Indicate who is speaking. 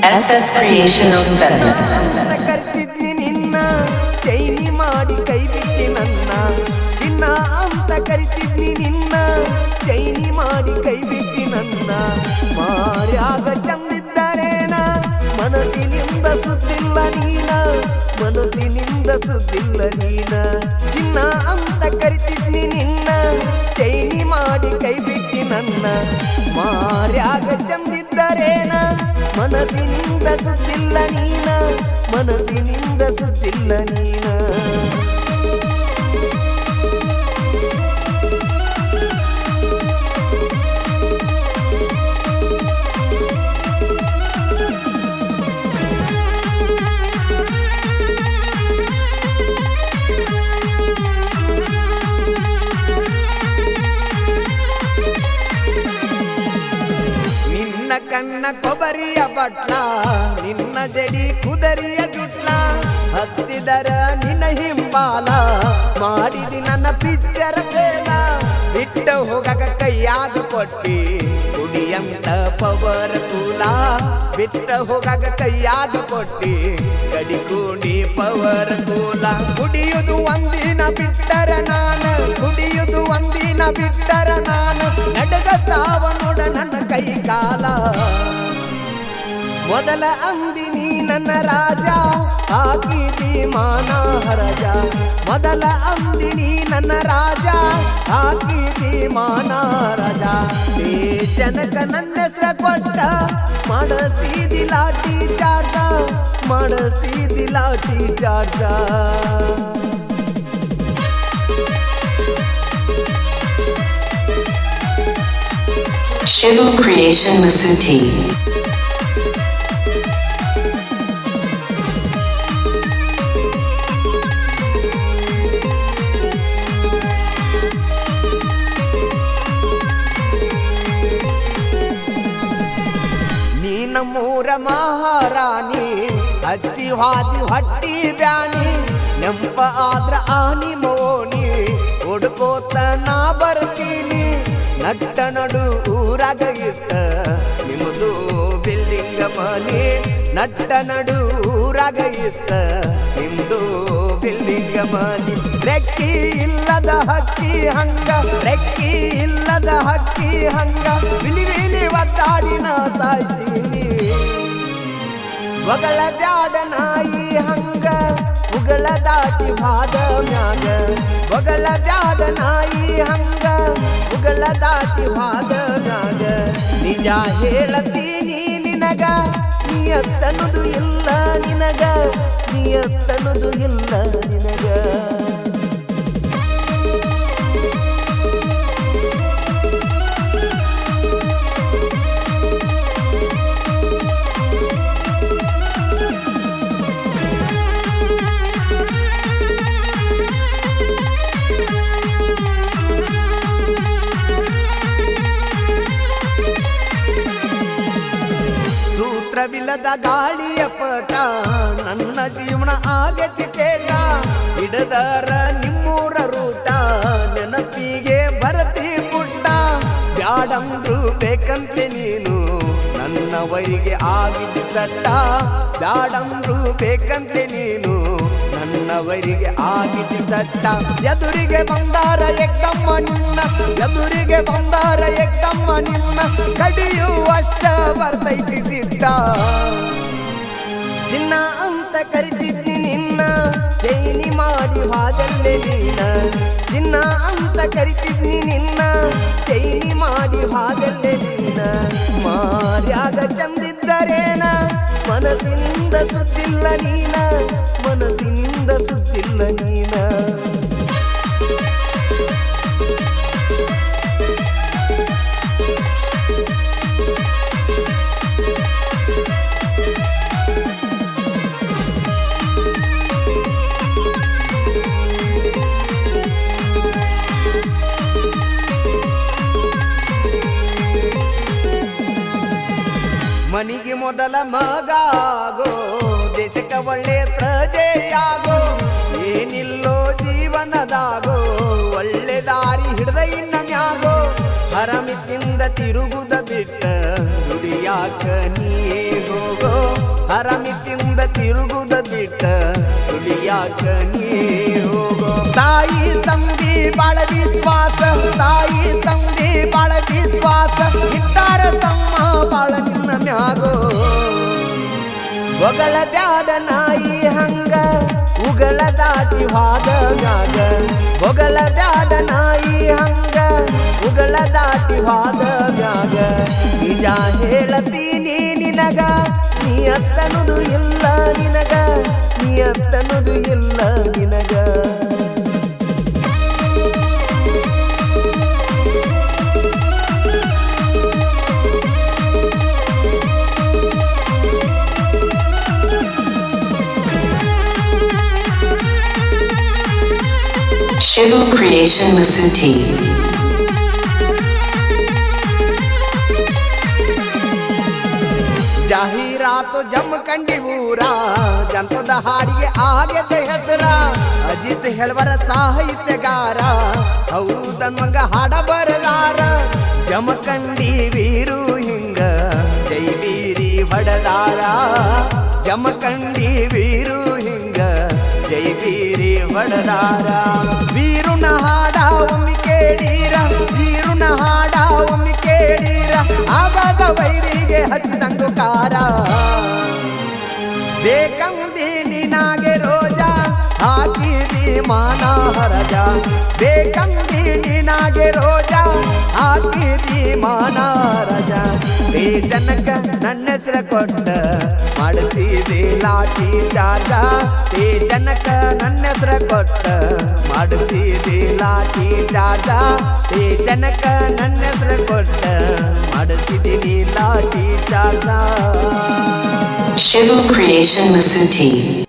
Speaker 1: SS Creation 07.
Speaker 2: ಕರ್ತಿದ್ನಿ ನಿನ್ನ ಚೈನಿ ಮಾಡಿ ಕೈ ಬಿಟ್ಟಿ ನನ್ನ ಚಿನ್ನ ಅಂತ ಕರಿತಿದ್ನಿ ನಿನ್ನ ಚೈನಿ ಮಾಡಿ ಕೈ ಬಿಟ್ಟಿ ನನ್ನ ಮಾರ್ಯಾಗ ಚಂದಿದ್ದರೇನ ಮನಸ್ಸಿನಿಂದ ಸುದ್ದಿಲ್ಲ ನೀನ ಮನಸ್ಸಿನಿಂದ ಸುದ್ದಿಲ್ಲ ನೀನ ಚಿನ್ನ ಅಂತ ಕರಿತಿದ್ನಿ ನಿನ್ನ ಚೈನಿ ಮಾಡಿ ಕೈ ಬಿಟ್ಟಿ ನನ್ನ ಮಾರ್ಯಾಗ ಚಂದಿದ್ದರೇನ ಮನಸ್ಸಿನಿಂದ ಸುದ್ದಿಲ್ಲ ನೀನ ಮನಸ್ಸಿನಿಂದ ಸುದ್ದಿಲ್ಲ ನೀನ ಕಣ್ಣ ಕೊಬರಿಯ ಬಟ್ಲ ನಿನ್ನ ಜಡಿ ಕುದರಿಯ ಜುಟ್ಲ ಹತ್ತಿದರ ನಿನ್ನ ಹಿಂಬಾಲ ಮಾಡಿದಿ ನನ್ನ ಪಿಚ್ಚರ ಬೇಲ ಬಿಟ್ಟ ಹೋಗಕ ಕೈಯಾಗ ಕೊಟ್ಟಿ ಕುಡಿಯಂತ ಪವರ್ ಕೂಲ ಬಿಟ್ಟ ಹೋಗಕ ಕೈಯಾಗ ಕೊಟ್ಟಿ ಗಡಿ ಕೂಡಿ ಪವರ್ ಕೂಲ ಕುಡಿಯುವುದು ಒಂದಿನ ಬಿಟ್ಟರ ನಾನು ಕುಡಿಯುವುದು ಒಂದಿನ ಬಿಟ್ಟರ ನಾನು ನಡಗತಾವ ನೋಡ ನನ್ನ ಕೈ ಕಾಲ ಮೊದಲ ಅಂದಿನಿ ನನ್ನ ರಾಜ ಹಾಕಿದಿ ಮಾನಹರಜ ಮೊದಲ ಅಂದಿನಿ ನನ್ನ ರಾಜ ಹಾಕಿದಿ ಮಾನಹರಜ ಜನಕ ನನ್ನ ಹೆಸರ ಕೊಟ್ಟ ಮಾಡಸಿದಿ ಲಾಠಿ ಚಾರ್ಜ ಮಾಡಸಿದಿ ಲಾಠಿ ಚಾರ್ಜ
Speaker 1: Shivu Creation Masuti.
Speaker 2: ನಮ್ಮೂರ ಮಹಾರಾಣಿ ಅಜ್ಜಿ ಹಾದಿ ಹಟ್ಟಿ ಬ್ಯಾನಿ ನೆಂಪ ಆದ್ರ ಆನಿ ಮೋನಿ ಹುಡ್ಕೋತ ನಾ ಬರ್ತೀನಿ ನಟ್ಟ ನಡು ಊರಾಗ ಇತ್ತ ನಿಮ್ಮದು ಬಿಲ್ಡಿಂಗ ಮನಿ ನಟ್ಟ ನಡು ಊರಾಗ ಇತ್ತ ನಿಮ್ದು ಬಿಲ್ಡಿಂಗ ಮನಿ ರೆಕ್ಕಿ ಇಲ್ಲದ ಹಕ್ಕಿ ಹಂಗ ರೆಕ್ಕಿ ಇಲ್ಲದ ಹಕ್ಕಿ ಹಂಗ ಬಿಲಿ ಬಿಲಿ ಒತ್ತಾಡಿನ ಸಾಯ್ತೀನಿ ಒಗಳ ಬ್ಯಾಡ ನಾಯಿ ಹಂಗ ಉಗಳ ದಾಟಿ ಹಾದ ಮ್ಯಾಗ ಒಗಳ ಬ್ಯಾಡ ನಾಯಿ ಹಂಗ ಉಗಳ ದಾಟಿ ಹಾದ ಮ್ಯಾಗ ನಿಜ ಹೇಳತೀನಿ ನಿನಗ ನಿಯತ್ತನುದು ಇಲ್ಲ ನಿನಗ ನಿಯತ್ತನುದು ಇಲ್ಲ ನಿನಗ ಸೂತ್ರವಿಲ್ಲದ ಗಾಳಿಯ ಪಟ ನನ್ನ ಜೀವನ ಆಗತಿ ಕೇಟ ಹಿಡದರ ನಿಮ್ಮೂರ ರೂಟ ನೆನಪಿಗೆ ಬರತಿ ಪುಟ್ಟ ಬ್ಯಾಡಂದ್ರು ಬೇಕಂತೆ ನೀನು ನನ್ನವರಿಗೆ ಆಗಿದ್ದ ಸಟ್ಟ ಬ್ಯಾಡಂದ್ರು ಬೇಕಂತೆ ನೀನು ನನ್ನವರಿಗೆ ಆಗಿದ್ದ ಸಟ್ಟ ಎದುರಿಗೆ ಬಂದಾರ ಎಕ್ಕಮ್ಮ ನಿನ್ನ ಎದುರಿಗೆ ಬಂದಾರ ಎಕ್ಕಮ್ಮ ನಿನ್ನ ಕಡಿಯುವಷ್ಟ ಬರ್ತೈತಿ ಸಿಟ್ಟ ಚಿನ್ನ ಅಂತ ಕರಿತಿದ್ನಿ ನಿನ್ನ ಚೈನಿ ಮಾಡಿ ಹಾದಲ್ಲೇ ನೀನ ಚಿನ್ನ ಅಂತ ಕರಿತಿದ್ನಿ ನಿನ್ನ ಚೈನಿ ಮಾಡಿ ಹಾದಲ್ಲೇ ನೀನ ಮಾರ್ಯಾಗ ಚಂದಿದ್ದರೇನ ಮನಸ್ಸಿನಿಂದ ಸುದ್ದಿಲ್ಲ ನೀನ ಮನಸ್ಸಿನಿಂದ ಸುದ್ದಿಲ್ಲ ನೀನ ಮನಿಗೆ ಮೊದಲ ಮಗಾಗೋ ದೇಶಕ್ಕೆ ಒಳ್ಳೆ ಪ್ರಜೆಯಾಗೋ ಏನಿಲ್ಲೋ ಜೀವನದಾಗೋ ಒಳ್ಳೆ ದಾರಿ ಹಿಡ್ದ ಇನ್ನ ಮ್ಯಾಗೋ ಹರಮಿತಿಂದ ತಿರುಗುದ ಬಿಟ್ಟ ನುಡಿಯಾಕ ನೀ ಹೋಗೋ ಹರಮಿತಿಂದ ತಿರುಗುದ ಬಿಟ್ಟ ತುಳಿಯಾಕ ನೀ ಹೋಗೋ ತಾಯಿ ತಂದಿ ಬಾಳ ವಿಶ್ವಾಸ ತಾಯಿ ತಂದಿ ಬಾಳ ವಿಶ್ವಾಸ ಇಟ್ಟಾರ ತಮ್ಮ ಬಾಳ ನಿನ್ನ ಮ್ಯಾಗೋ ಒಗಳ ಬ್ಯಾಡ ನಾಯಿ ಹಂಗ ಉಗಳ ದಾಟಿ ಹಾದ ಮ್ಯಾಗ ಒಗಳ ಬ್ಯಾಡ ನಾಯಿ ಹಂಗ ಉಗಳ ದಾಟಿ ಹಾದ ಮ್ಯಾಗ ನಿಜ ಹೇಳತೀನಿ ನಿನಗ ನೀಯತ್ತನುದು ಇಲ್ಲ ನಿನಗ ನೀಯತ್ತನುದು ಇಲ್ಲ ನಿನಗ
Speaker 1: Shivu Creation Masuti.
Speaker 2: ಜಾಹೀರಾತು ಜಮಖಂಡಿ ಊರ ಜನಪದ ಹಾಡಿಗೆ ಆಗದೆ ಹೆಸರ ಅಜಿತ್ ಹೆಳ್ವರ ಸಾಹಿತ್ಯಗಾರ ಹೌದನ್ಮಂಗ ಹಾಡ ಬರದಾರ ಜಮಖಂಡಿ ವೀರು ಹಿಂಗ ಜೈ ವೀರಿ ಹೊಡದಾರ ಜಮಖಂಡಿ ವೀರು ಹಿಂಗ ಜೈ ವೀರಿ ಹೊಡದಾರ ವೀರುನ ಹಾಡ ಒಮ್ಮೆ ಕೇಳೀರ ವೀರುನ ಹಾಡ ಒಮ್ಮೆ ಕೇಳೀರ ಆಗಾಗ ವೈರಿಗೆ ಹಚ್ಚಿದಂಗು ಕಾರ ಬೇಕಂದಿ ನಿನಾಗೆ ರೋಜ ಹಾಕಿದಿ ಮಾನ ಹರಜ ಬೇಕಂದಿ ನಿನಾಗೆ ರೋಜ ಹಾಕಿದಿ ಮಾನ ಹರಜ ಜನಕ ನನ್ನ ಹೆಸರ ಕೊಟ್ಟ ಮಾಡಿಸಿದೆ ಲಾಠಿ ಚಾರ್ಜ ಜನಕ ನನ್ನ ಹೆಸರ ಕೊಟ್ಟ ಮಾಡಿಸಿದೆ ಲಾಠಿ ಚಾರ್ಜ ಜನಕ ನನ್ನ ಹೆಸರ ಕೊಟ್ಟ ಮಾಡಿಸಿದ್ದೀನಿ ಲಾಠಿ ಚಾರ್ಜ
Speaker 1: Shivu Creation Masuti.